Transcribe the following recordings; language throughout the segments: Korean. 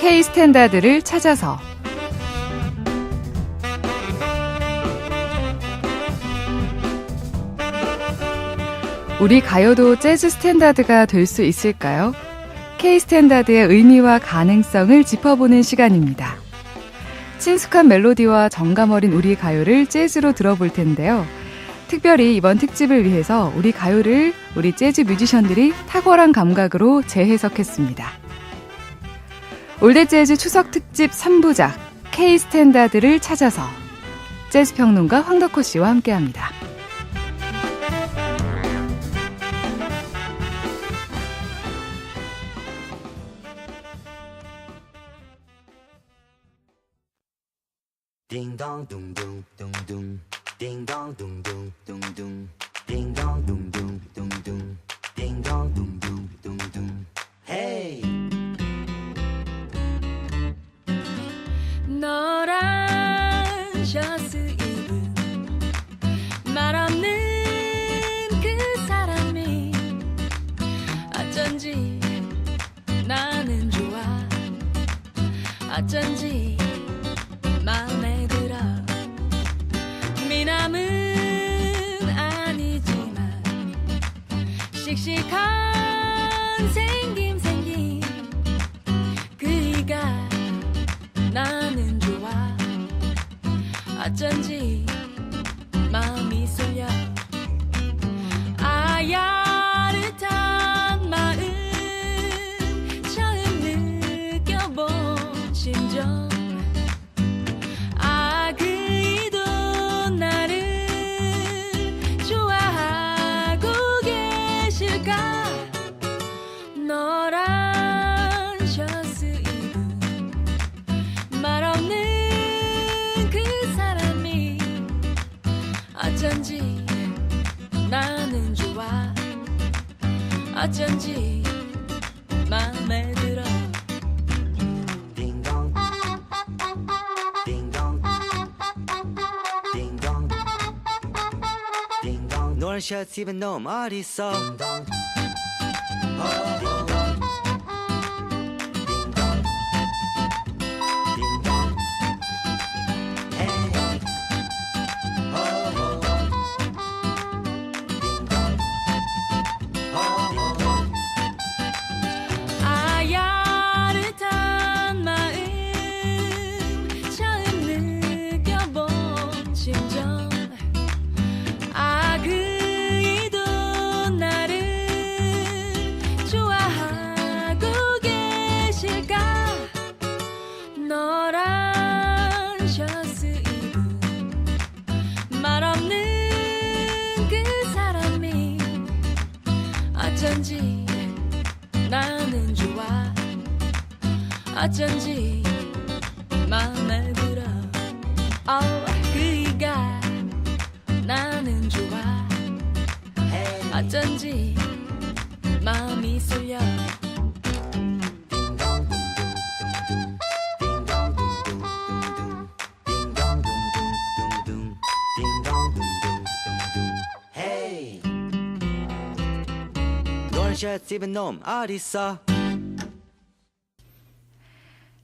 K 스탠다드를 찾아서. 우리 가요도 재즈 스탠다드가 될 수 있을까요? K 스탠다드의 의미와 가능성을 짚어보는 시간입니다. 친숙한 멜로디와 정감 어린 우리 가요를 재즈로 들어볼 텐데요. 특별히 이번 특집을 위해서 우리 가요를 우리 재즈 뮤지션들이 탁월한 감각으로 재해석했습니다. 올댓 재즈 추석 특집 3부작 K 스탠다드를 찾아서 재즈 평론가 황덕호 씨와 함께합니다. Ding dong dung dung dung dung Ding dong dung dung dung dung Ding dong dung dung dung dung Ding dong dung dung dung dung Hey 노란 셔츠 입은 말 없는 그 사람이 어쩐지 나는 좋아 어쩐지 마음에 들어 미남은 아니지만 씩씩한 생김 생긴 그이가 나는 좋아 어쩐지 마음이 쏠려 아야릇한 마음 처음 느껴본 심정 노란 셔츠 입은 말 없는 그 사람이 어쩐지 나는 좋아 어쩐지 마음에 들어 Ding dong Ding dong Ding dong Ding dong 노란 셔츠 입은 놈 어딨어 Ding dong 아야릇한 마음 처음 느껴본 심정 그이도 나를 좋아하고 계실까 노란 셔츠 입은 말 없는 그 사람이 어쩐지 나는 좋아 어쩐지 마음에 들어 그이가 나는 좋아 어쩐지 마음이 쏠려 Hey 노란 셔츠 입은 놈 어딨어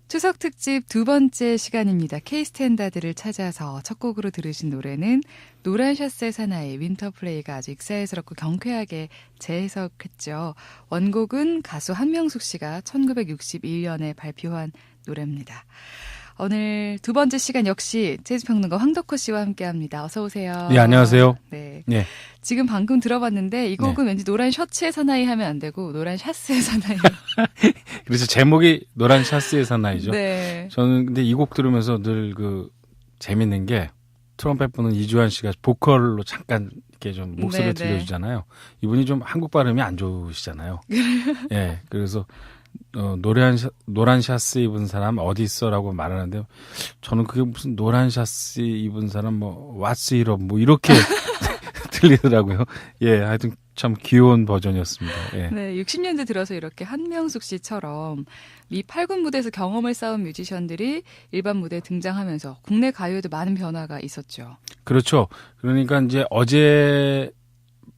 추석 특집 두 번째 시간입니다. K 스탠다드를 찾아서 첫 곡으로 들으신 노래는 노란 셔츠의 사나이 윈터플레이가 아주 익살스럽고 경쾌하게 재해석했죠. 원곡은 가수 한명숙 씨가 1961년에 발표한 노래입니다. 오늘 두 번째 시간 역시 재즈평론가 황덕호 씨와 함께합니다. 어서 오세요. 네, 안녕하세요. 네. 네. 지금 방금 들어봤는데 이 곡은 왠지 노란 셔츠의 사나이 하면 안 되고 노란 샤스의 사나이. 그래서 제목이 노란 샤스의 사나이죠. 네. 저는 근데 이 곡 들으면서 늘 재밌는 게 트럼펫 부는 이주환 씨가 보컬로 잠깐 이렇게 좀 목소리를 들려주잖아요. 이분이 좀 한국 발음이 안 좋으시잖아요. 예. 그래서 노란 샤스 입은 사람 어디 있어라고 말하는데 저는 그게 무슨 노란 샤스 입은 사람 왓츠 이럽 이렇게 들리더라고요. 예, 하여튼 참 귀여운 버전이었습니다. 예. 네, 60년대 들어서 이렇게 한명숙 씨처럼 미 8군 무대에서 경험을 쌓은 뮤지션들이 일반 무대에 등장하면서 국내 가요에도 많은 변화가 있었죠. 그렇죠. 그러니까 이제 어제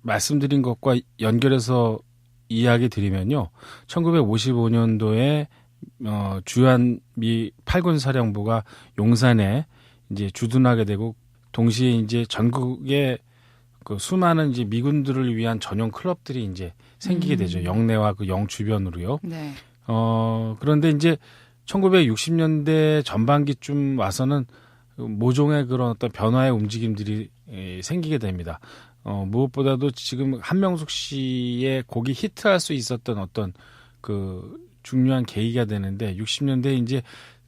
말씀드린 것과 연결해서 이야기 드리면요. 1955년도에 주한 미 8군 사령부가 용산에 이제 주둔하게 되고 동시에 이제 전국에 그 수많은 이제 미군들을 위한 전용 클럽들이 이제 생기게 되죠. 영내와 그 영 주변으로요. 네. 그런데 이제 1960년대 전반기쯤 와서는 모종의 그런 어떤 변화의 움직임들이 생기게 됩니다. 무엇보다도 지금 한명숙 씨의 곡이 히트할 수 있었던 어떤 그 중요한 계기가 되는데 60년대 이제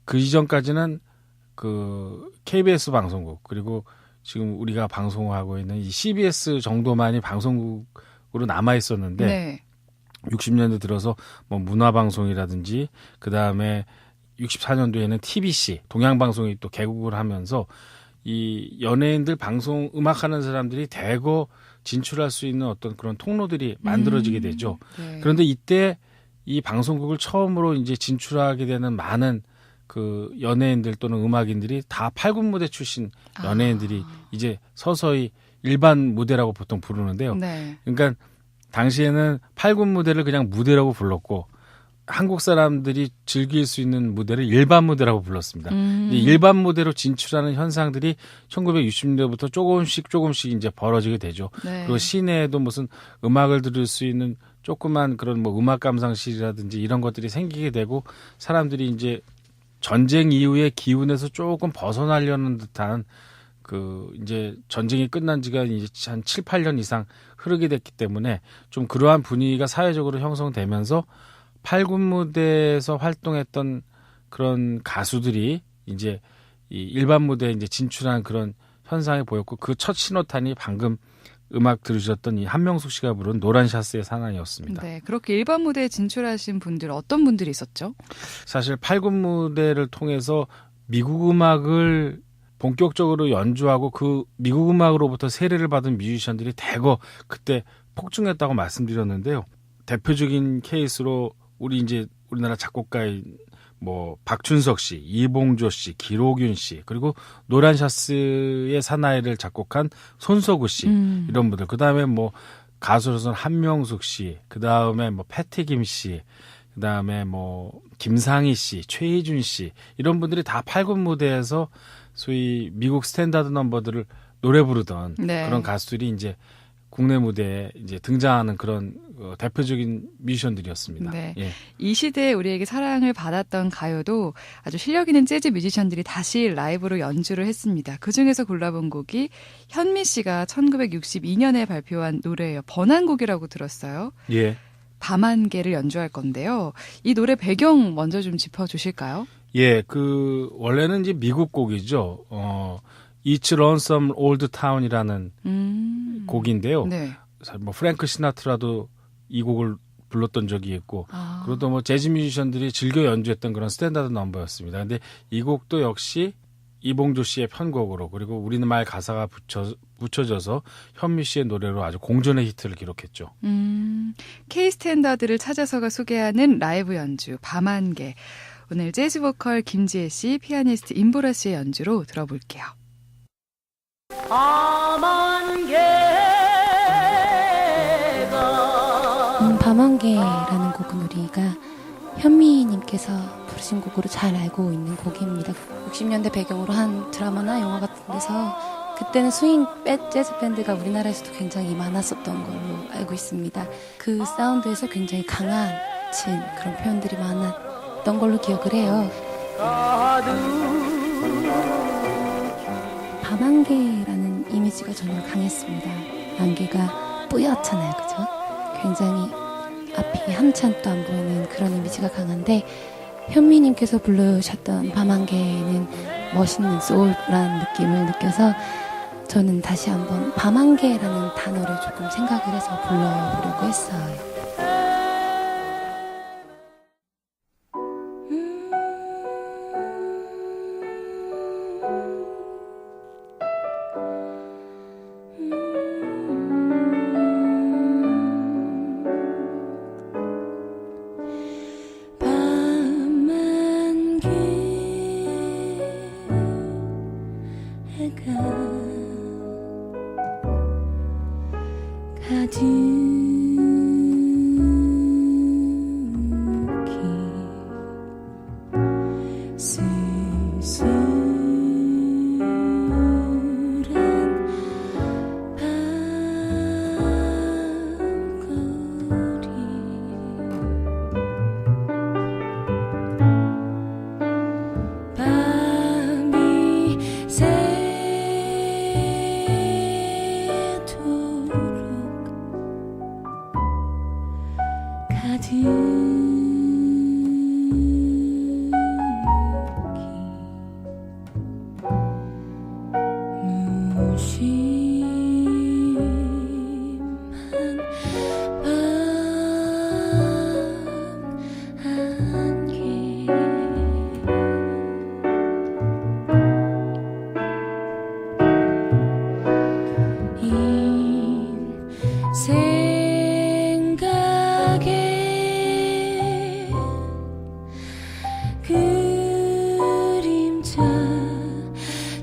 그 이전까지는 그 KBS 방송국 그리고 지금 우리가 방송하고 있는 이 CBS 정도만이 방송국으로 남아 있었는데 네. 60년대 들어서 뭐 문화방송이라든지 그 다음에 64년도에는 TBC 동양방송이 또 개국을 하면서 이 연예인들 방송 음악하는 사람들이 대거 진출할 수 있는 어떤 그런 통로들이 만들어지게 되죠. 네. 그런데 이때 이 방송국을 처음으로 이제 진출하게 되는 많은 그 연예인들 또는 음악인들이 다 8군 무대 출신 연예인들이 이제 서서히 일반 무대라고 보통 부르는데요. 네. 그러니까 당시에는 8군 무대를 그냥 무대라고 불렀고 한국 사람들이 즐길 수 있는 무대를 일반 무대라고 불렀습니다. 이 일반 무대로 진출하는 현상들이 1960년대부터 조금씩 이제 벌어지게 되죠. 네. 그리고 시내에도 무슨 음악을 들을 수 있는 조그만 그런 뭐 음악 감상실이라든지 이런 것들이 생기게 되고 사람들이 이제 전쟁 이후의 기운에서 조금 벗어나려는 듯한 그 이제 전쟁이 끝난 지가 이제 한 7, 8년 이상 흐르게 됐기 때문에 좀 그러한 분위기가 사회적으로 형성되면서 8군 무대에서 활동했던 그런 가수들이 이제 이 일반 무대에 이제 진출한 그런 현상이 보였고 그 첫 신호탄이 방금 음악 들으셨던 이 한명숙 씨가 부른 노란 샤스의 사나이였습니다. 네, 그렇게 일반 무대에 진출하신 분들 어떤 분들이 있었죠? 사실 8군 무대를 통해서 미국 음악을 본격적으로 연주하고 그 미국 음악으로부터 세례를 받은 뮤지션들이 대거 그때 폭증했다고 말씀드렸는데요. 대표적인 케이스로 우리나라 작곡가인 뭐 박춘석 씨, 이봉조 씨, 기록윤 씨, 그리고 노란 샤스의 사나이를 작곡한 손석우 씨 이런 분들. 그다음에 뭐 가수로서는 한명숙 씨, 그다음에 뭐 패티김 씨, 그다음에 뭐 김상희 씨, 최희준 씨 이런 분들이 다 8군 무대에서 소위 미국 스탠다드 넘버들을 노래 부르던 네. 그런 가수들이 이제 국내 무대에 이제 등장하는 그런 대표적인 뮤지션들이었습니다. 네. 예. 이 시대에 우리에게 사랑을 받았던 가요도 아주 실력 있는 재즈 뮤지션들이 다시 라이브로 연주를 했습니다. 그중에서 골라본 곡이 현미 씨가 1962년에 발표한 노래예요. 번안곡이라고 들었어요. 예. 밤안개를 연주할 건데요. 이 노래 배경 먼저 좀 짚어주실까요? 예, 그 원래는 이제 미국 곡이죠. It's Lonesome Old Town이라는 곡인데요. 네. 뭐 프랭크 시나트라도 이 곡을 불렀던 적이 있고, 그리고 또 뭐 재즈 뮤지션들이 즐겨 연주했던 그런 스탠다드 넘버였습니다. 근데 이 곡도 역시 이봉조 씨의 편곡으로 그리고 우리말 가사가 붙여져서 현미 씨의 노래로 아주 공전의 히트를 기록했죠. K 스탠다드를 찾아서가 소개하는 라이브 연주 밤안개. 오늘 재즈 보컬 김지혜 씨, 피아니스트 임보라 씨의 연주로 들어볼게요. 밤안개라는 곡은 우리가 현미님께서 부르신 곡으로 잘 알고 있는 곡입니다. 60년대 배경으로 한 드라마나 영화 같은 데서 그때는 스윙 재즈 밴드가 우리나라에서도 굉장히 많았었던 걸로 알고 있습니다. 그 사운드에서 굉장히 강한 그런 표현들이 많았던 걸로 기억을 해요. 밤안개라는 이미지가 저는 강했습니다. 안개가 뿌옇잖아요, 그죠? 굉장히 앞이 한참도 안 보이는 그런 이미지가 강한데 현미님께서 부르셨던 밤안개는 멋있는 소울한 느낌을 느껴서 저는 다시 한번 밤안개라는 단어를 조금 생각을 해서 불러보려고 했어요. 생각에 그림자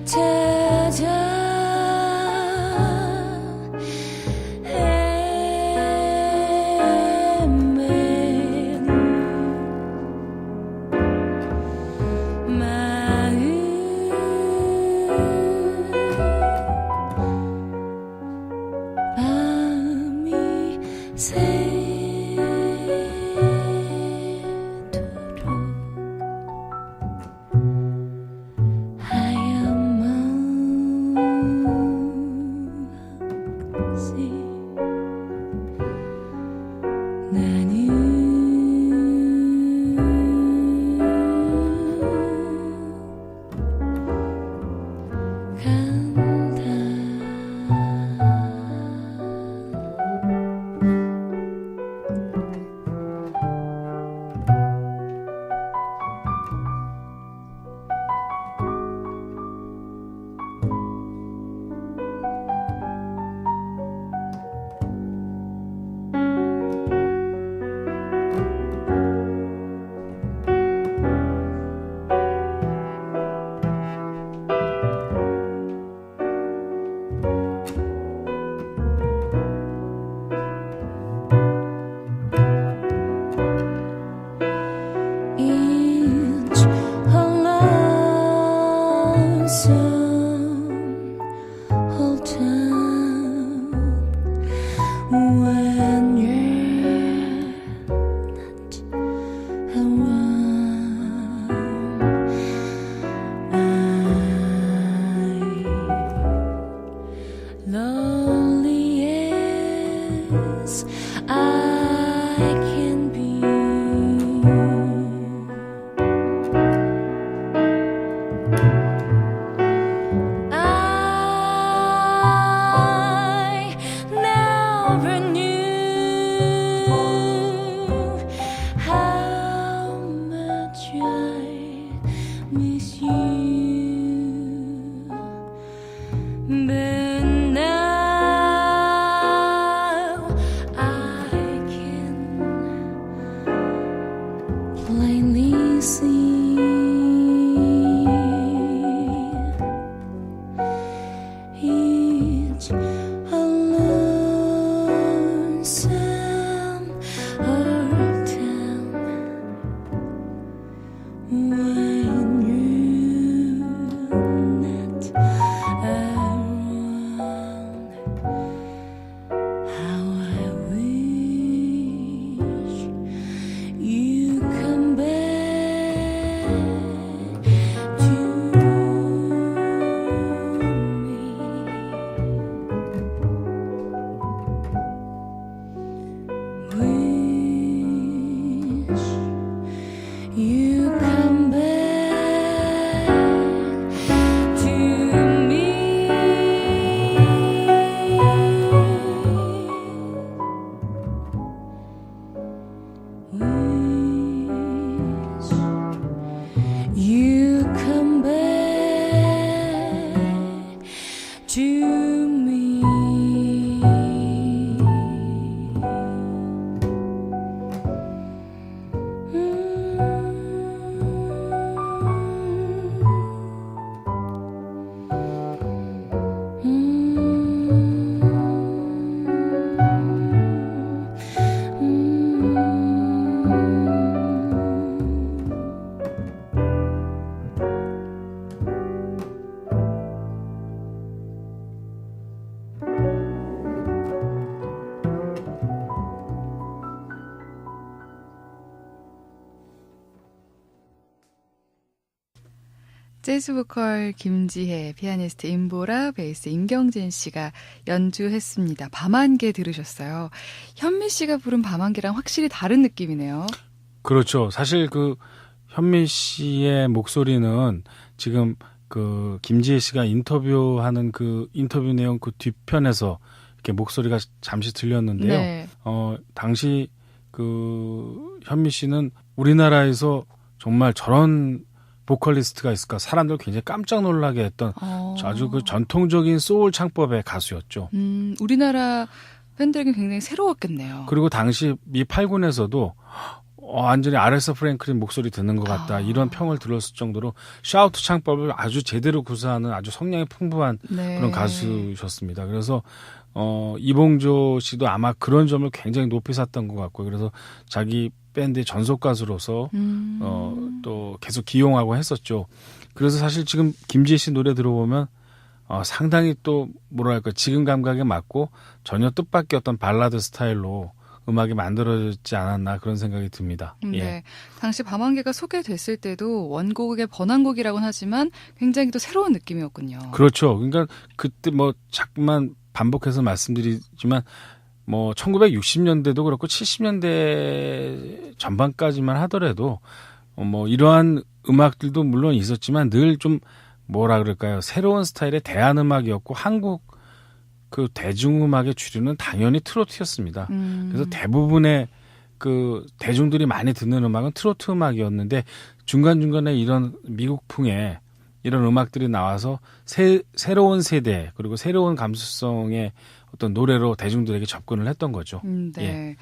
찾아 밤이 새도록 하얀 맘같이 나는 Each lonesome old town when you're not around. I'm lonely as I can be. I never knew how much I miss you, but now I can plainly see each a lonesome old town when you're not around. How I wish you come back to me. Wish you come back to me. Wish you come back to me. 재즈 보컬 김지혜, 피아니스트 임보라, 베이스 임경진 씨가 연주했습니다. 밤안개 들으셨어요. 현미 씨가 부른 밤안개랑 확실히 다른 느낌이네요. 그렇죠. 사실 그 현미 씨의 목소리는 지금 그 김지혜 씨가 인터뷰하는 그 인터뷰 내용 그 뒤편에서 이렇게 목소리가 잠시 들렸는데요. 네. 당시 그 현미 씨는 우리나라에서 정말 저런 보컬리스트가 있을까 사람들 굉장히 깜짝 놀라게 했던 아주 그 전통적인 소울 창법의 가수였죠. 우리나라 팬들에게 굉장히 새로웠겠네요. 그리고 당시 미 8군에서도 완전히 아레사 프랭클린 목소리 듣는 것 같다. 이런 평을 들었을 정도로 샤우트 창법을 아주 제대로 구사하는 아주 성량이 풍부한 네. 그런 가수셨습니다. 그래서 이봉조 씨도 아마 그런 점을 굉장히 높이 샀던 것 같고요. 그래서 자기 밴드의 전속 가수로서 또 계속 기용하고 했었죠. 그래서 사실 지금 김지혜 씨 노래 들어보면 상당히 또 뭐랄까 지금 감각에 맞고 전혀 뜻밖의 어떤 발라드 스타일로 음악이 만들어지지 않았나 그런 생각이 듭니다. 네. 예. 당시 밤안개가 소개됐을 때도 원곡의 번안곡이라고는 하지만 굉장히 또 새로운 느낌이었군요. 그렇죠. 그러니까 그때 뭐 자꾸만 반복해서 말씀드리지만 뭐 1960년대도 그렇고 70년대 전반까지만 하더라도 뭐 이러한 음악들도 물론 있었지만 늘 좀 뭐라 그럴까요? 새로운 스타일의 대한음악이었고 한국 그 대중음악의 주류는 당연히 트로트였습니다. 그래서 대부분의 그 대중들이 많이 듣는 음악은 트로트 음악이었는데 중간중간에 이런 미국풍의 이런 음악들이 나와서 새로운 세대 그리고 새로운 감수성의 어떤 노래로 대중들에게 접근을 했던 거죠. 네. 예.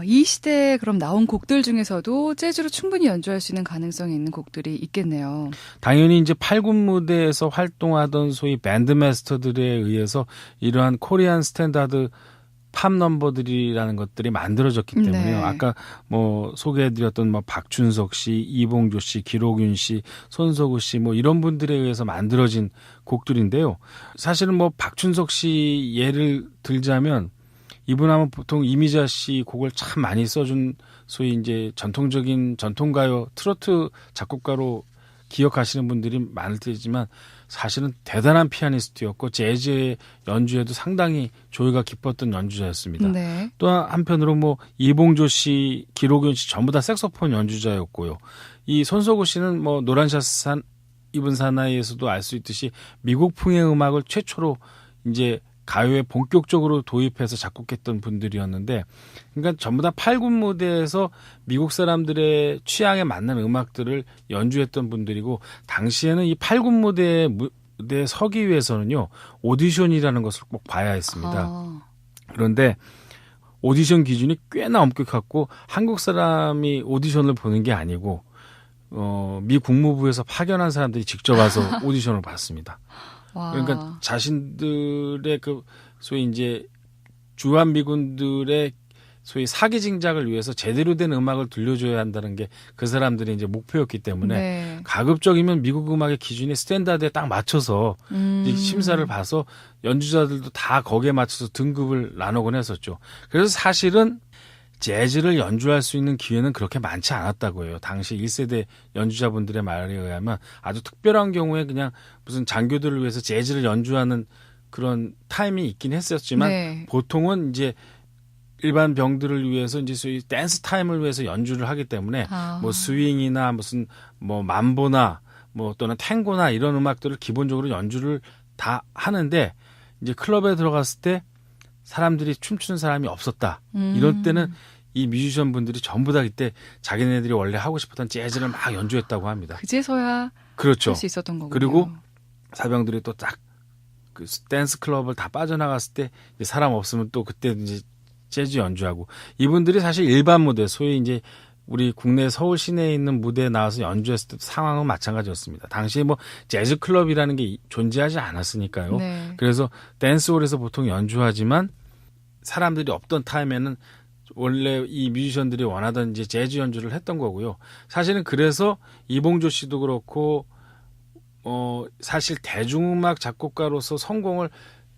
이 시대에 그럼 나온 곡들 중에서도 재즈로 충분히 연주할 수 있는 가능성이 있는 곡들이 있겠네요. 당연히 이제 8군 무대에서 활동하던 소위 밴드 마스터들에 의해서 이러한 코리안 스탠다드 팝 넘버들이라는 것들이 만들어졌기 때문에요. 네. 아까 뭐 소개해드렸던 뭐 박춘석 씨, 이봉조 씨, 기록윤 씨, 손석우 씨 뭐 이런 분들에 의해서 만들어진 곡들인데요. 사실은 뭐 박춘석 씨 예를 들자면 이분 하면 보통 이미자 씨 곡을 참 많이 써준 소위 이제 전통적인 전통가요 트로트 작곡가로 기억하시는 분들이 많을 테지만 사실은 대단한 피아니스트였고 재즈 연주에도 상당히 조예가 깊었던 연주자였습니다. 네. 또 한편으로 뭐 이봉조 씨, 기록윤 씨 전부 다 색소폰 연주자였고요. 이 손석우 씨는 뭐 노란 샤스 입은 사나이에서도 알 수 있듯이 미국풍의 음악을 최초로 이제 가요에 본격적으로 도입해서 작곡했던 분들이었는데, 그러니까 전부 다 8군 무대에서 미국 사람들의 취향에 맞는 음악들을 연주했던 분들이고, 당시에는 이 8군 무대에 서기 위해서는요 오디션이라는 것을 꼭 봐야 했습니다. 그런데 오디션 기준이 꽤나 엄격했고 한국 사람이 오디션을 보는 게 아니고 미 국무부에서 파견한 사람들이 직접 와서 오디션을 봤습니다. 와. 그러니까 자신들의 그 소위 이제 주한미군들의 소위 사기 징작을 위해서 제대로 된 음악을 들려줘야 한다는 게 그 사람들의 이제 목표였기 때문에 네. 가급적이면 미국 음악의 기준이 스탠다드에 딱 맞춰서 이 심사를 봐서 연주자들도 다 거기에 맞춰서 등급을 나누곤 했었죠. 그래서 사실은 재즈를 연주할 수 있는 기회는 그렇게 많지 않았다고 해요. 당시 1세대 연주자분들의 말에 의하면 아주 특별한 경우에 그냥 무슨 장교들을 위해서 재즈를 연주하는 그런 타임이 있긴 했었지만 네. 보통은 이제 일반 병들을 위해서 이제 소위 댄스 타임을 위해서 연주를 하기 때문에 뭐 스윙이나 무슨 뭐 mam보나 뭐 또는 탱고나 이런 음악들을 기본적으로 연주를 다 하는데 이제 클럽에 들어갔을 때 사람들이 춤추는 사람이 없었다. 이럴 때는 이 뮤지션 분들이 전부 다 그때 자기네들이 원래 하고 싶었던 재즈를 막 연주했다고 합니다. 그제서야 그렇죠. 할 수 있었던 거군요. 그리고 사병들이 또 딱 그 댄스 클럽을 다 빠져나갔을 때 이제 사람 없으면 또 그때 이제 재즈 연주하고, 이분들이 사실 일반 무대 소위 이제 우리 국내 서울 시내에 있는 무대에 나와서 연주했을 때 상황은 마찬가지였습니다. 당시에 뭐 재즈 클럽이라는 게 존재하지 않았으니까요. 네. 그래서 댄스홀에서 보통 연주하지만 사람들이 없던 타임에는 원래 이 뮤지션들이 원하던 이제 재즈 연주를 했던 거고요. 사실은 그래서 이봉조 씨도 그렇고 사실 대중음악 작곡가로서 성공을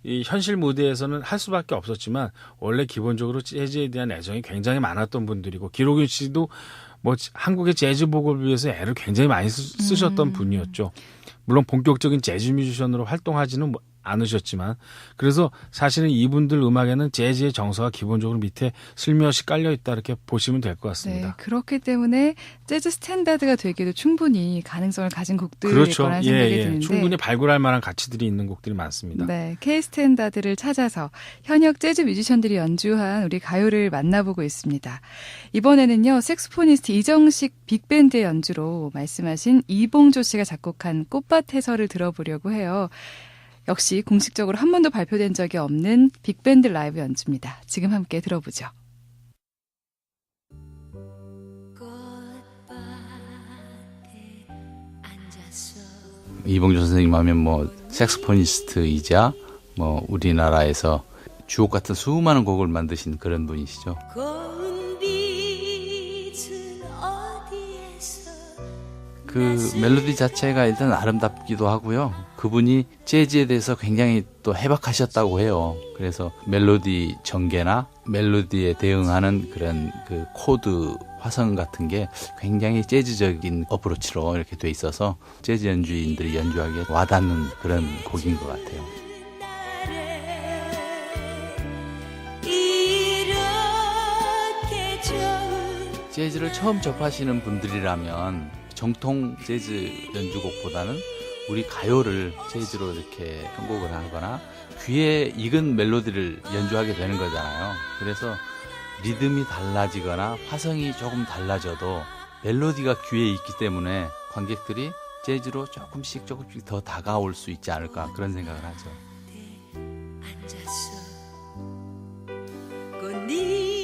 이 현실 무대에서는 할 수밖에 없었지만 원래 기본적으로 재즈에 대한 애정이 굉장히 많았던 분들이고, 기록윤 씨도 뭐 한국의 재즈복을 위해서 애를 굉장히 많이 쓰셨던 분이었죠. 물론 본격적인 재즈 뮤지션으로 활동하지는 않으셨지만, 그래서 사실은 이분들 음악에는 재즈의 정서가 기본적으로 밑에 슬며시 깔려 있다 이렇게 보시면 될 것 네, 같습니다. 그렇기 때문에 재즈 스탠다드가 되기도 충분히 가능성을 가진 곡들일 그렇죠. 거라는 생각이 드는데 충분히 발굴할 만한 가치들이 있는 곡들이 많습니다. 네, K 스탠다드를 찾아서 현역 재즈 뮤지션들이 연주한 우리 가요를 만나보고 있습니다. 이번에는요, 색소포니스트 이정식 빅밴드의 연주로 말씀하신 이봉조 씨가 작곡한 꽃밭 해설을 들어보려고 해요. 역시 공식적으로 한 번도 발표된 적이 없는 빅밴드 라이브 연주입니다. 지금 함께 들어보죠. 꽃밭에 앉았어. 이봉주 선생님 하면 뭐 색소포니스트이자 뭐 우리나라에서 주옥 같은 수많은 곡을 만드신 그런 분이시죠. 고운 빛은 어디에서 그 멜로디 자체가 일단 아름답기도 하고요. 그분이 재즈에 대해서 굉장히 또 해박하셨다고 해요. 그래서 멜로디 전개나 멜로디에 대응하는 그런 그 코드 화성 같은 게 굉장히 재즈적인 어프로치로 이렇게 돼 있어서 재즈 연주인들이 연주하기에 와닿는 그런 곡인 것 같아요. 이렇게 좋은 재즈를 처음 접하시는 분들이라면 정통 재즈 연주곡보다는 우리 가요를 재즈로 이렇게 편곡을 하거나 귀에 익은 멜로디를 연주하게 되는 거잖아요. 그래서 리듬이 달라지거나 화성이 조금 달라져도 멜로디가 귀에 있기 때문에 관객들이 재즈로 조금씩 더 다가올 수 있지 않을까 그런 생각을 하죠. 앉았어. 꽃잎을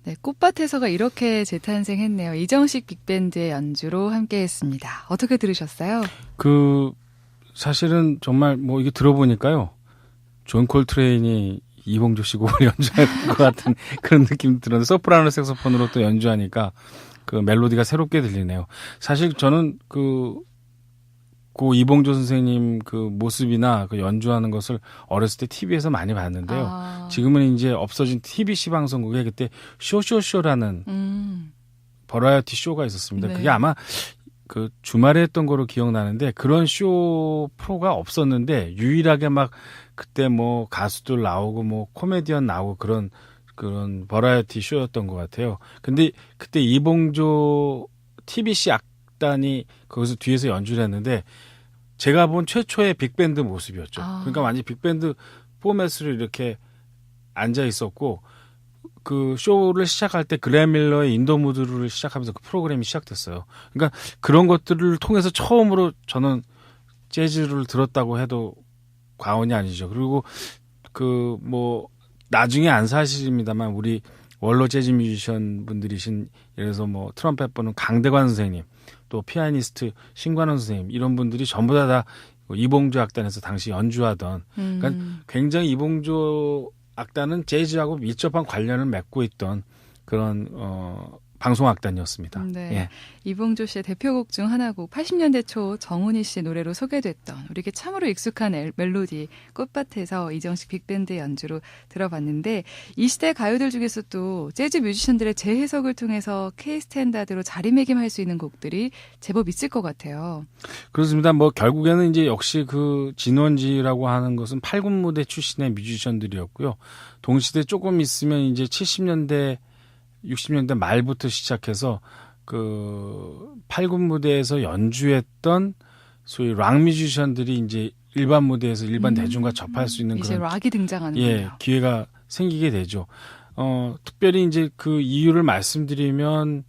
네, 꽃밭에서가 이렇게 재탄생했네요. 이정식 빅밴드의 연주로 함께했습니다. 어떻게 들으셨어요? 사실은 정말 뭐 이게 들어보니까요. 존 콜트레인이 이봉조 씨 곡을 연주할 것 같은 그런 느낌 들었는데 소프라노 색소폰으로 또 연주하니까 그 멜로디가 새롭게 들리네요. 사실 저는 고 이봉조 선생님 그 모습이나 그 연주하는 것을 어렸을 때 TV에서 많이 봤는데요. 지금은 이제 없어진 TBC 방송국에 그때 쇼쇼쇼라는 버라이어티 쇼가 있었습니다. 네. 그게 아마 그 주말에 했던 거로 기억나는데 그런 쇼 프로가 없었는데 유일하게 막 그때 뭐 가수들 나오고 뭐 코미디언 나오고 그런 버라이어티 쇼였던 것 같아요. 근데 그때 이봉조 TBC 악단이 거기서 뒤에서 연주를 했는데 제가 본 최초의 빅밴드 모습이었죠. 그러니까 완전 빅밴드 포맷으로 이렇게 앉아 있었고 그 쇼를 시작할 때 그레 밀러의 인더무드를 시작하면서 그 프로그램이 시작됐어요. 그러니까 그런 것들을 통해서 처음으로 저는 재즈를 들었다고 해도 과언이 아니죠. 그리고 그 뭐 나중에 안 사실입니다만 우리 원로 재즈 뮤지션 분들이신 예를 들어서 뭐 트럼펫 부는 강대관 선생님 또 피아니스트 신관원 선생님 이런 분들이 전부 다 이봉조 악단에서 당시 연주하던 그러니까 굉장히 이봉조 악단은 재즈하고 밀접한 관련을 맺고 있던 그런 방송악단이었습니다. 네. 예. 이봉조 씨의 대표곡 중 하나고 80년대 초 정훈이 씨 노래로 소개됐던 우리에게 참으로 익숙한 멜로디 꽃밭에서 이정식 빅밴드의 연주로 들어봤는데 이 시대 가요들 중에서 또 재즈 뮤지션들의 재해석을 통해서 K스탠다드로 자리매김할 수 있는 곡들이 제법 있을 것 같아요. 그렇습니다. 뭐 결국에는 이제 역시 그 진원지라고 하는 것은 8군 무대 출신의 뮤지션들이었고요. 동시대 조금 있으면 이제 70년대 60년대 말부터 시작해서 그 8군 무대에서 연주했던 소위 락 뮤지션들이 이제 일반 무대에서 일반 대중과 접할 수 있는 이제 그런 락이 등장하는군요. 기회가 생기게 되죠. 특별히 이제 그 이유를 말씀드리면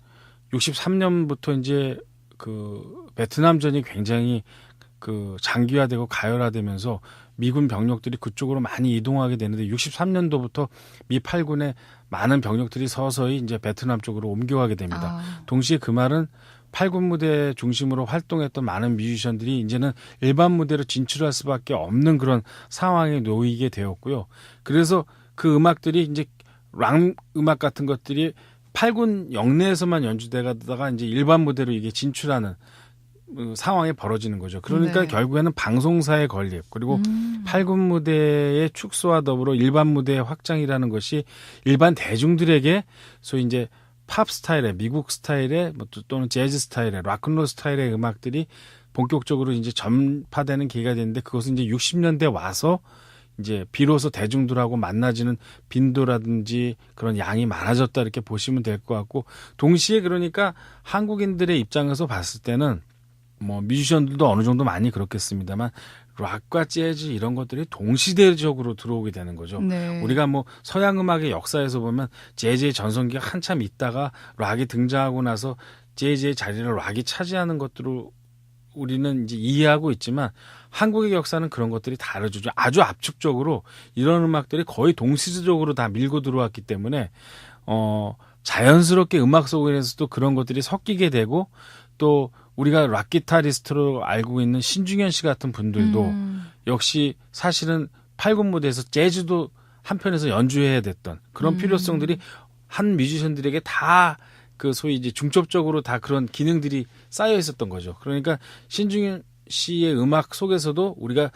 63년부터 이제 그 베트남전이 굉장히 그 장기화되고 가열화되면서 미군 병력들이 그쪽으로 많이 이동하게 되는데 63년도부터 미 8군의 많은 병력들이 서서히 이제 베트남 쪽으로 옮겨가게 됩니다. 동시에 그 말은 8군 무대 중심으로 활동했던 많은 뮤지션들이 이제는 일반 무대로 진출할 수밖에 없는 그런 상황에 놓이게 되었고요. 그래서 그 음악들이 이제 락 음악 같은 것들이 8군 영내에서만 연주되다가 이제 일반 무대로 이게 진출하는 상황이 벌어지는 거죠. 그러니까 네. 결국에는 방송사의 건립 그리고 8군 무대의 축소와 더불어 일반 무대의 확장이라는 것이 일반 대중들에게 소위 이제 팝 스타일의 미국 스타일의 또는 재즈 스타일의 락앤롤 스타일의 음악들이 본격적으로 이제 전파되는 계기가 됐는데 그것은 이제 60년대 와서 이제 비로소 대중들하고 만나지는 빈도라든지 그런 양이 많아졌다 이렇게 보시면 될 것 같고 동시에 그러니까 한국인들의 입장에서 봤을 때는 뭐 뮤지션들도 어느 정도 많이 그렇겠습니다만 락과 재즈 이런 것들이 동시대적으로 들어오게 되는 거죠. 네. 우리가 뭐 서양 음악의 역사에서 보면 재즈의 전성기가 한참 있다가 락이 등장하고 나서 재즈의 자리를 락이 차지하는 것들을 우리는 이제 이해하고 있지만 한국의 역사는 그런 것들이 다르죠. 아주 압축적으로 이런 음악들이 거의 동시대적으로 다 밀고 들어왔기 때문에 자연스럽게 음악 속에서도 그런 것들이 섞이게 되고 또 우리가 락 기타리스트로 알고 있는 신중현 씨 같은 분들도 역시 사실은 8군 무대에서 재즈도 한편에서 연주해야 됐던 그런 필요성들이 한 뮤지션들에게 다 그 소위 이제 중첩적으로 다 그런 기능들이 쌓여 있었던 거죠. 그러니까 신중현 씨의 음악 속에서도 우리가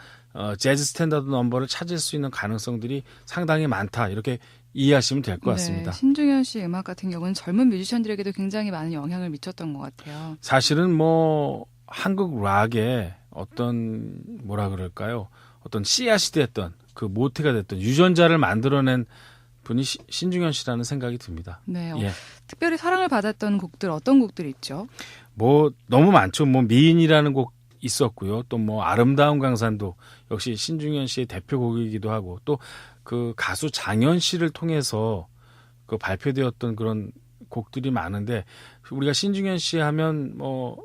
재즈 스탠다드 넘버를 찾을 수 있는 가능성들이 상당히 많다. 이렇게 이해하시면 될 것 같습니다. 네, 신중현 씨 음악 같은 경우는 젊은 뮤지션들에게도 굉장히 많은 영향을 미쳤던 것 같아요. 사실은 뭐 한국 락의 어떤 뭐라 그럴까요? 어떤 씨앗이 됐던 그 모태가 됐던 유전자를 만들어낸 분이 신중현 씨라는 생각이 듭니다. 네, 예. 특별히 사랑을 받았던 곡들 어떤 곡들이 있죠? 뭐 너무 많죠. 뭐 미인이라는 곡 있었고요. 또 뭐 아름다운 강산도 역시 신중현 씨의 대표곡이기도 하고 또 그 가수 장현 씨를 통해서 그 발표되었던 그런 곡들이 많은데 우리가 신중현 씨 하면 뭐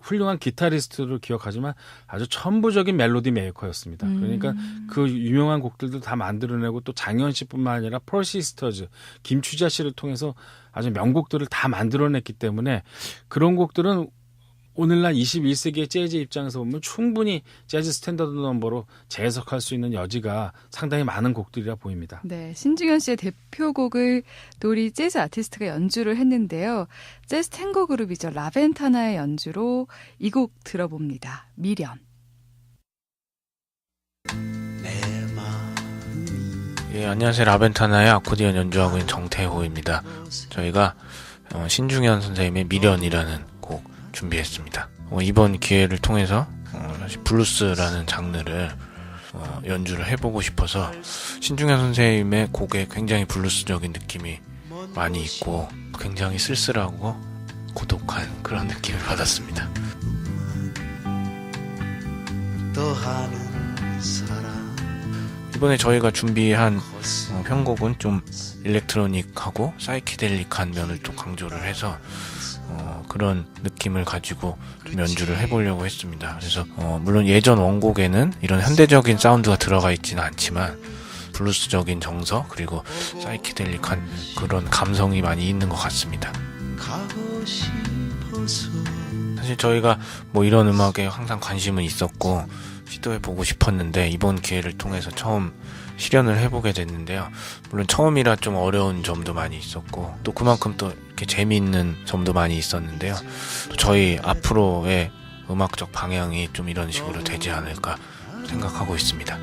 훌륭한 기타리스트로 기억하지만 아주 천부적인 멜로디 메이커였습니다. 그러니까 그 유명한 곡들도 다 만들어내고 또 장현 씨뿐만 아니라 펄 시스터즈, 김추자 씨를 통해서 아주 명곡들을 다 만들어냈기 때문에 그런 곡들은 오늘날 21세기의 재즈 입장에서 보면 충분히 재즈 스탠다드 넘버로 재해석할 수 있는 여지가 상당히 많은 곡들이라 보입니다. 네, 신중현 씨의 대표곡을 또 우리 재즈 아티스트가 연주를 했는데요. 재즈 탱고 그룹이죠. 라벤타나의 연주로 이 곡 들어봅니다. 미련. 예, 안녕하세요. 라벤타나의 아코디언 연주하고 있는 정태호입니다. 저희가 신중현 선생님의 미련이라는 곡 준비했습니다. 이번 기회를 통해서 사실 블루스라는 장르를 연주를 해보고 싶어서 신중현 선생님의 곡에 굉장히 블루스적인 느낌이 많이 있고 굉장히 쓸쓸하고 고독한 그런 느낌을 받았습니다. 이번에 저희가 준비한 편곡은 좀 일렉트로닉하고 사이키델릭한 면을 또 강조를 해서 그런 느낌을 가지고 좀 연주를 해보려고 했습니다. 그래서 물론 예전 원곡에는 이런 현대적인 사운드가 들어가 있지는 않지만 블루스적인 정서 그리고 사이키델릭한 그런 감성이 많이 있는 것 같습니다. 사실 저희가 뭐 이런 음악에 항상 관심은 있었고 시도해보고 싶었는데 이번 기회를 통해서 처음 실현을 해보게 됐는데요. 물론 처음이라 좀 어려운 점도 많이 있었고 또 그만큼 또 이렇게 재미있는 점도 많이 있었는데요. 또 저희 앞으로의 음악적 방향이 좀 이런 식으로 되지 않을까 생각하고 있습니다.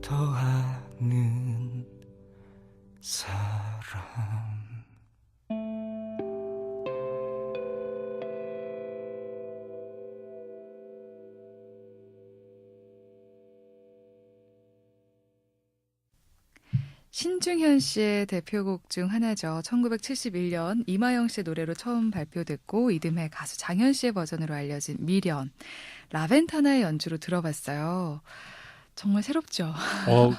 더하는 사람. 신중현 씨의 대표곡 중 하나죠. 1971년 이마영 씨의 노래로 처음 발표됐고 이듬해 가수 장현 씨의 버전으로 알려진 미련. 라벤타나의 연주로 들어봤어요. 정말 새롭죠.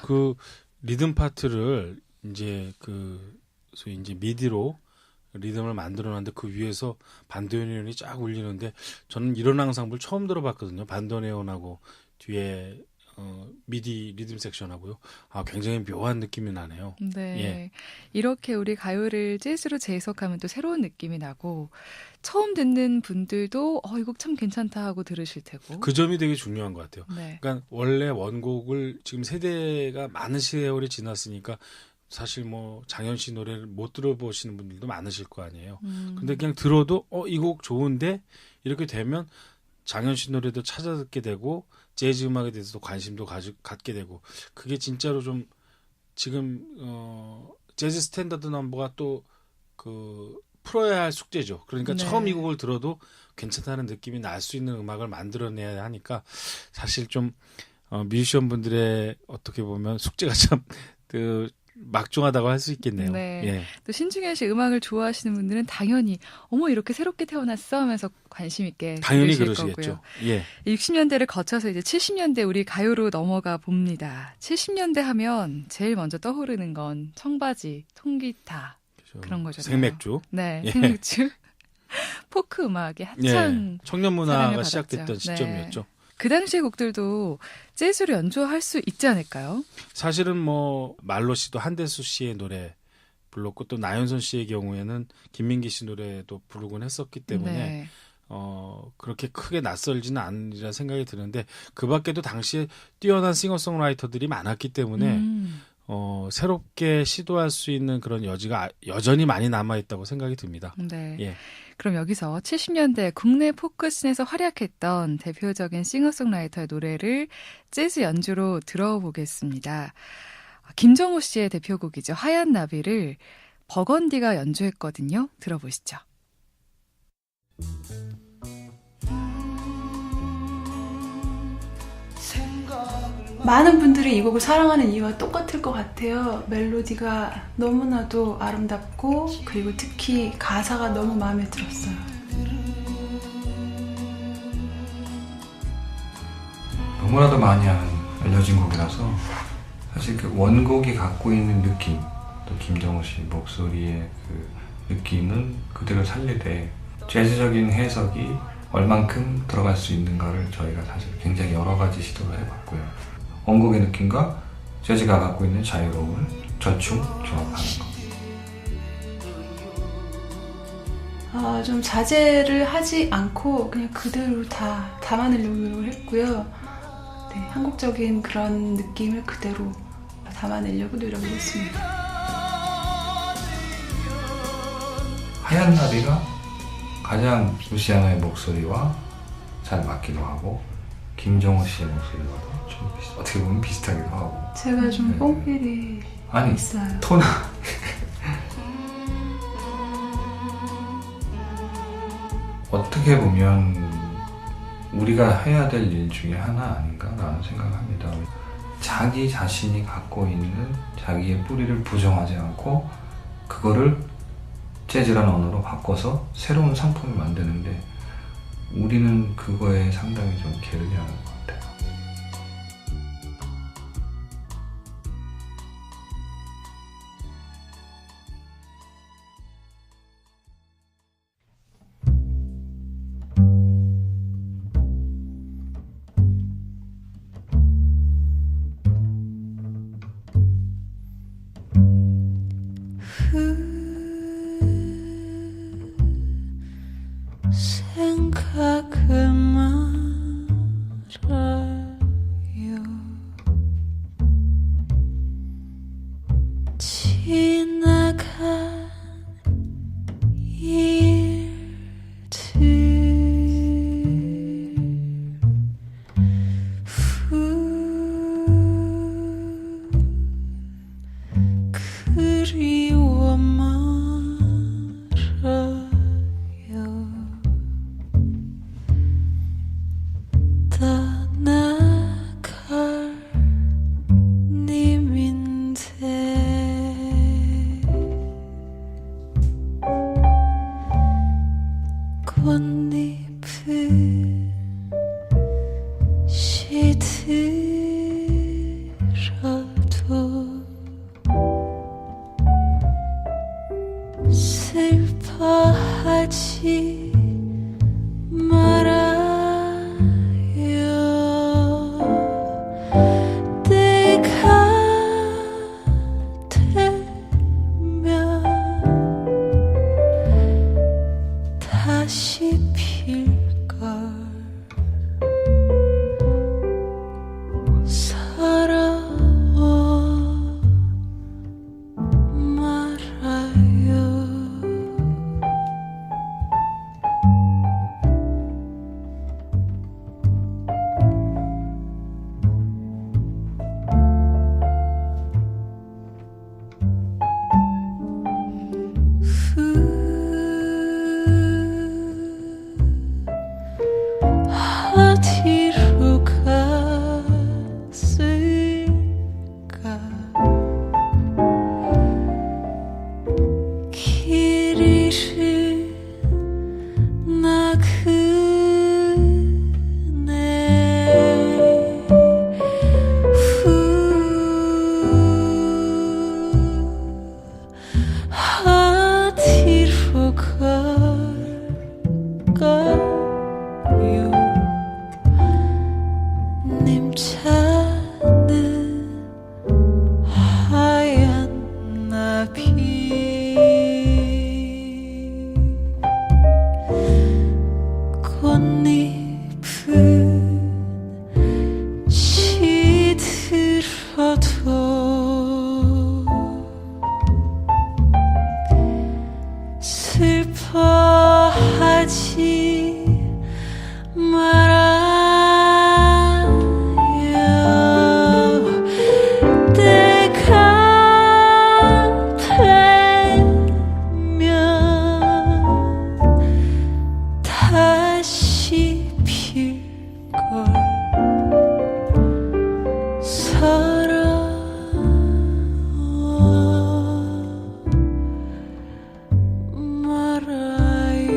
그 리듬 파트를 이제 소위 이제 미디로 리듬을 만들어놨는데 그 위에서 반도네온이 쫙 울리는데 저는 이런 앙상블 처음 들어봤거든요. 반도네온하고 뒤에 미디 리듬 섹션하고요. 굉장히 묘한 느낌이 나네요. 네. 예. 이렇게 우리 가요를 재즈로 재해석하면 또 새로운 느낌이 나고 처음 듣는 분들도 이 곡 참 괜찮다 하고 들으실 테고. 그 점이 되게 중요한 것 같아요. 네. 그러니까 원래 원곡을 지금 세대가 많은 세월이 지났으니까 사실 뭐 장현 씨 노래를 못 들어보시는 분들도 많으실 거 아니에요. 근데 그냥 들어도 이 곡 좋은데 이렇게 되면 장현 씨 노래도 찾아 듣게 되고 재즈 음악에 대해서도 관심도 갖게 되고 그게 진짜로 좀 지금 재즈 스탠다드 넘버가 또 풀어야 할 숙제죠. 그러니까 네. 처음 이 곡을 들어도 괜찮다는 느낌이 날 수 있는 음악을 만들어내야 하니까 사실 좀 뮤지션 분들의 어떻게 보면 숙제가 참 막중하다고 할 수 있겠네요. 네. 예. 또 신중현 씨 음악을 좋아하시는 분들은 당연히 이렇게 새롭게 태어났어 하면서 관심 있게 당연히 들으실 그러시겠죠. 거고요. 예. 60년대를 거쳐서 이제 70년대 우리 가요로 넘어가 봅니다. 70년대 하면 제일 먼저 떠오르는 건 청바지, 통기타 그런 거잖아요. 생맥주. 네, 예. 생맥주. 포크 음악이 한창 청년 사랑을 문화가 받았죠. 시작됐던 네. 시점이었죠. 그 당시의 곡들도 재즈로 연주할 수 있지 않을까요? 사실은 뭐 말로 씨도 한대수 씨의 노래 불렀고 또 나연선 씨의 경우에는 김민기 씨 노래도 부르곤 했었기 때문에 네. 그렇게 크게 낯설지는 않으리라 생각이 드는데 그 밖에도 당시에 뛰어난 싱어송라이터들이 많았기 때문에 새롭게 시도할 수 있는 그런 여지가 여전히 많이 남아있다고 생각이 듭니다. 네. 예. 그럼 여기서 70년대 국내 포크씬에서 활약했던 대표적인 싱어송라이터의 노래를 재즈 연주로 들어보겠습니다. 김정호 씨의 대표곡이죠. 하얀 나비를 버건디가 연주했거든요. 들어보시죠. 많은 분들이 이 곡을 사랑하는 이유와 똑같을 것 같아요. 멜로디가 너무나도 아름답고 그리고 특히 가사가 너무 마음에 들었어요. 너무나도 많이 알려진 곡이라서 사실 그 원곡이 갖고 있는 느낌 또 김정호 씨 목소리의 그 느낌은 그대로 살리되 재즈적인 해석이 얼만큼 들어갈 수 있는가를 저희가 사실 굉장히 여러 가지 시도를 해봤고요. 원곡의 느낌과 재즈가 갖고 있는 자유로움을 절충 조합하는 것. 좀 자제를 하지 않고 그냥 그대로 다 담아내려고 노력을 했고요. 네, 한국적인 그런 느낌을 그대로 담아내려고 노력을 했습니다. 하얀 나비가 가장 루시아나의 목소리와 잘 맞기도 하고 김정호 씨의 목소리와도 좀 어떻게 보면 비슷하기도 하고 제가 좀 뽕필이 있어요. 톤 어떻게 보면 우리가 해야 될 일 중에 하나 아닌가라는 생각을 합니다. 자기 자신이 갖고 있는 자기의 뿌리를 부정하지 않고 그거를 재즈라는 언어로 바꿔서 새로운 상품을 만드는데 우리는 그거에 상당히 좀 게을리하는 것 같아요. 생각을 말아요. 지나간 그리워 말아요. 떠나갈 님인데 꽃잎은 시들어도 슬퍼하지 말아요. 때가 되면 다시 필걸. 서러워 말아요. 어디로 갔을까. 길 잃은 나그네 어디로 갈까요. 님 찾는 하얀 나비 꽃잎은 시들어도 슬퍼하지 말아요. 때가 되면 다시 필걸. 서러워 말아요.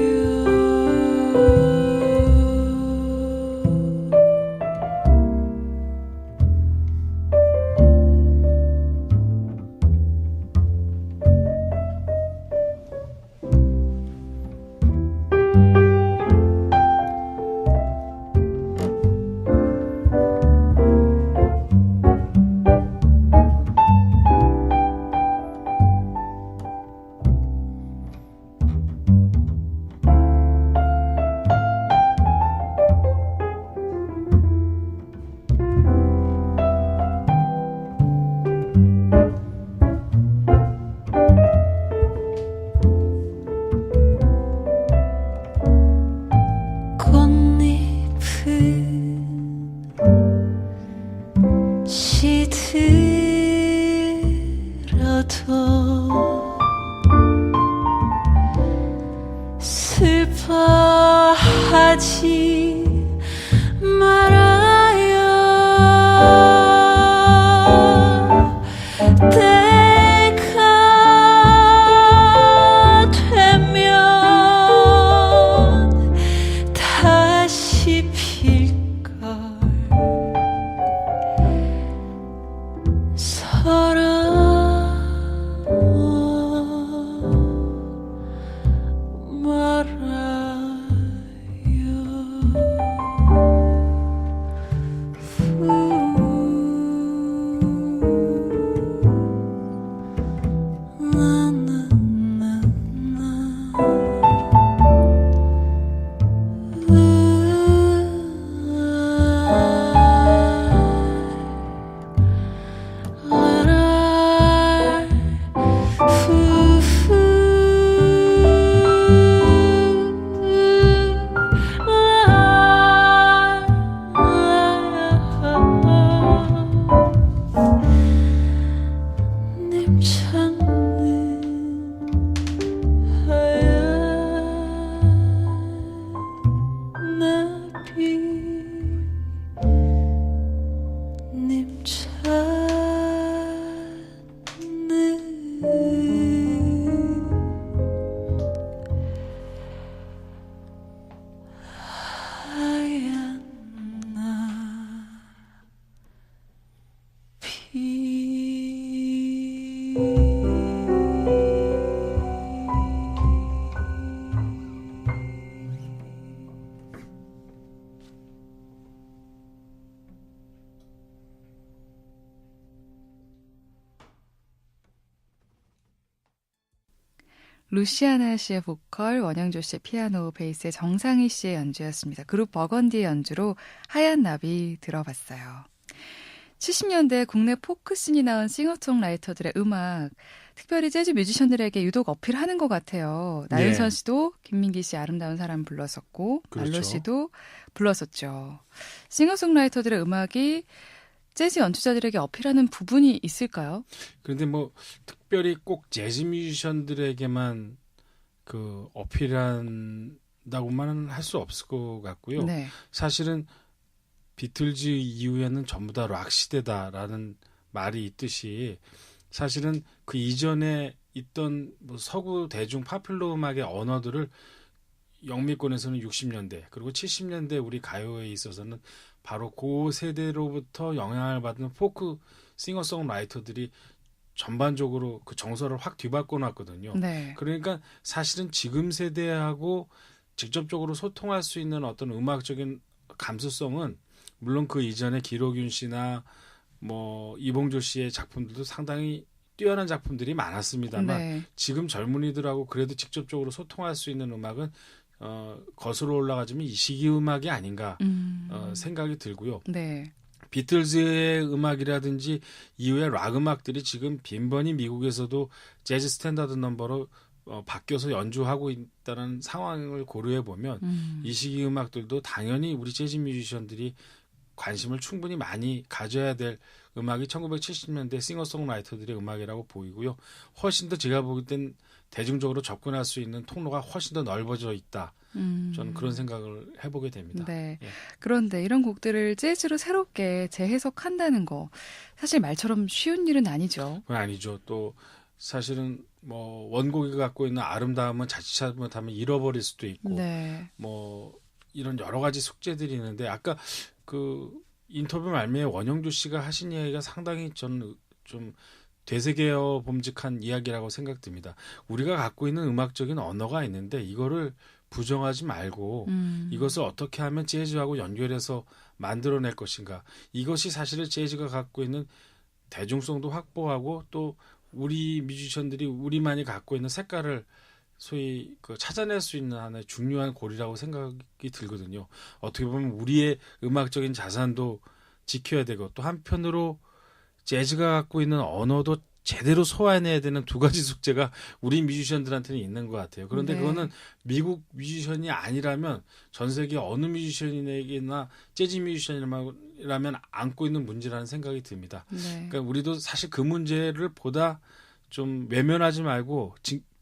루시아나 씨의 보컬, 원영조 씨의 피아노, 베이스의 정상희 씨의 연주였습니다. 그룹 버건디의 연주로 하얀 나비 들어봤어요. 70년대 국내 포크씬이 나온 싱어송라이터들의 음악, 특별히 재즈 뮤지션들에게 유독 어필하는 것 같아요. 나윤선 씨도 김민기 씨 아름다운 사람 불렀었고, 그렇죠. 말로 씨도 불렀었죠. 싱어송라이터들의 음악이 재즈 연주자들에게 어필하는 부분이 있을까요? 그런데 뭐 특별히 꼭 재즈 뮤지션들에게만 그 어필한다고만은 할 수 없을 것 같고요. 네. 사실은 비틀즈 이후에는 전부 다 락 시대다라는 말이 있듯이 사실은 그 이전에 있던 뭐 서구 대중 파퓰러 음악의 언어들을 영미권에서는 60년대 그리고 70년대 우리 가요에 있어서는 바로 그 세대로부터 영향을 받은 포크 싱어송라이터들이 전반적으로 그 정서를 확 뒤바꿔 놨거든요. 네. 그러니까 사실은 지금 세대하고 직접적으로 소통할 수 있는 어떤 음악적인 감수성은 물론 그 이전에 기록윤 씨나 뭐 이봉조 씨의 작품들도 상당히 뛰어난 작품들이 많았습니다만 네. 지금 젊은이들하고 그래도 직접적으로 소통할 수 있는 음악은 거슬러 올라가자면 이 시기 음악이 아닌가 생각이 들고요. 네. 비틀즈의 음악이라든지 이후의 락 음악들이 지금 빈번히 미국에서도 재즈 스탠다드 넘버로 바뀌어서 연주하고 있다는 상황을 고려해 보면 이 시기 음악들도 당연히 우리 재즈 뮤지션들이 관심을 충분히 많이 가져야 될 음악이 1970년대 싱어송라이터들의 음악이라고 보이고요. 훨씬 더 제가 보기 땐 대중적으로 접근할 수 있는 통로가 훨씬 더 넓어져 있다. 저는 그런 생각을 해보게 됩니다. 네. 예. 그런데 이런 곡들을 재즈로 새롭게 재해석한다는 거 사실 말처럼 쉬운 일은 아니죠. 그건 아니죠. 또 사실은 뭐 원곡이 갖고 있는 아름다움은 자칫 잘못하면 잃어버릴 수도 있고 네. 뭐 이런 여러 가지 숙제들이 있는데 아까 그 인터뷰 말미에 원영주 씨가 하신 이야기가 상당히 저는 좀 되새겨 봄직한 이야기라고 생각됩니다. 우리가 갖고 있는 음악적인 언어가 있는데 이거를 부정하지 말고 이것을 어떻게 하면 재즈하고 연결해서 만들어낼 것인가. 이것이 사실은 재즈가 갖고 있는 대중성도 확보하고 또 우리 뮤지션들이 우리만이 갖고 있는 색깔을 소위 그 찾아낼 수 있는 하나의 중요한 고리라고 생각이 들거든요. 어떻게 보면 우리의 음악적인 자산도 지켜야 되고 또 한편으로 재즈가 갖고 있는 언어도 제대로 소화해내야 되는 두 가지 숙제가 우리 뮤지션들한테는 있는 것 같아요. 그런데 네. 그거는 미국 뮤지션이 아니라면 전 세계 어느 뮤지션에게나 재즈 뮤지션이라면 안고 있는 문제라는 생각이 듭니다. 네. 그러니까 우리도 사실 그 문제를 보다 좀 외면하지 말고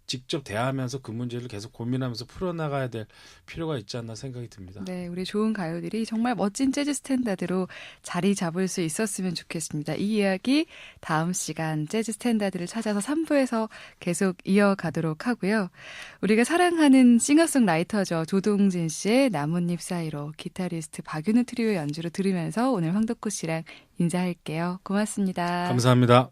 직접 대하면서 그 문제를 계속 고민하면서 풀어나가야 될 필요가 있지 않나 생각이 듭니다. 네, 우리 좋은 가요들이 정말 멋진 재즈 스탠다드로 자리 잡을 수 있었으면 좋겠습니다. 이 이야기 다음 시간 재즈 스탠다드를 찾아서 3부에서 계속 이어가도록 하고요. 우리가 사랑하는 싱어송라이터죠. 조동진 씨의 나뭇잎 사이로 기타리스트 박윤우 트리오 연주로 들으면서 오늘 황덕호 씨랑 인사할게요. 고맙습니다. 감사합니다.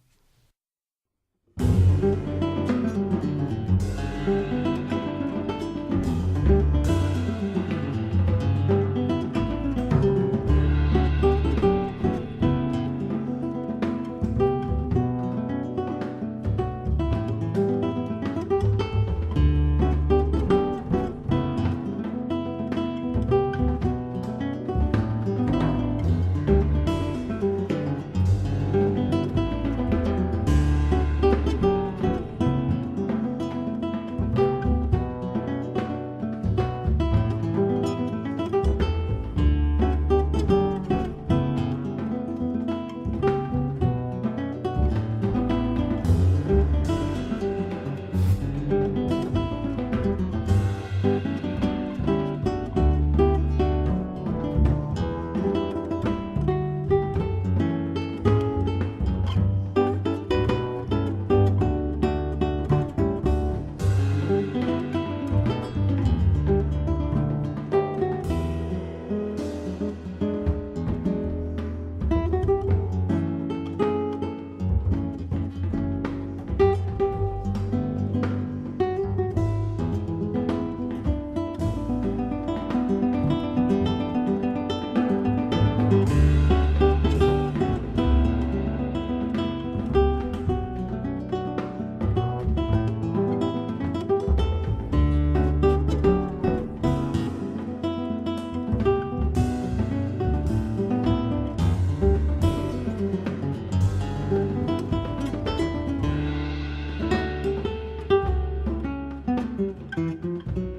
네.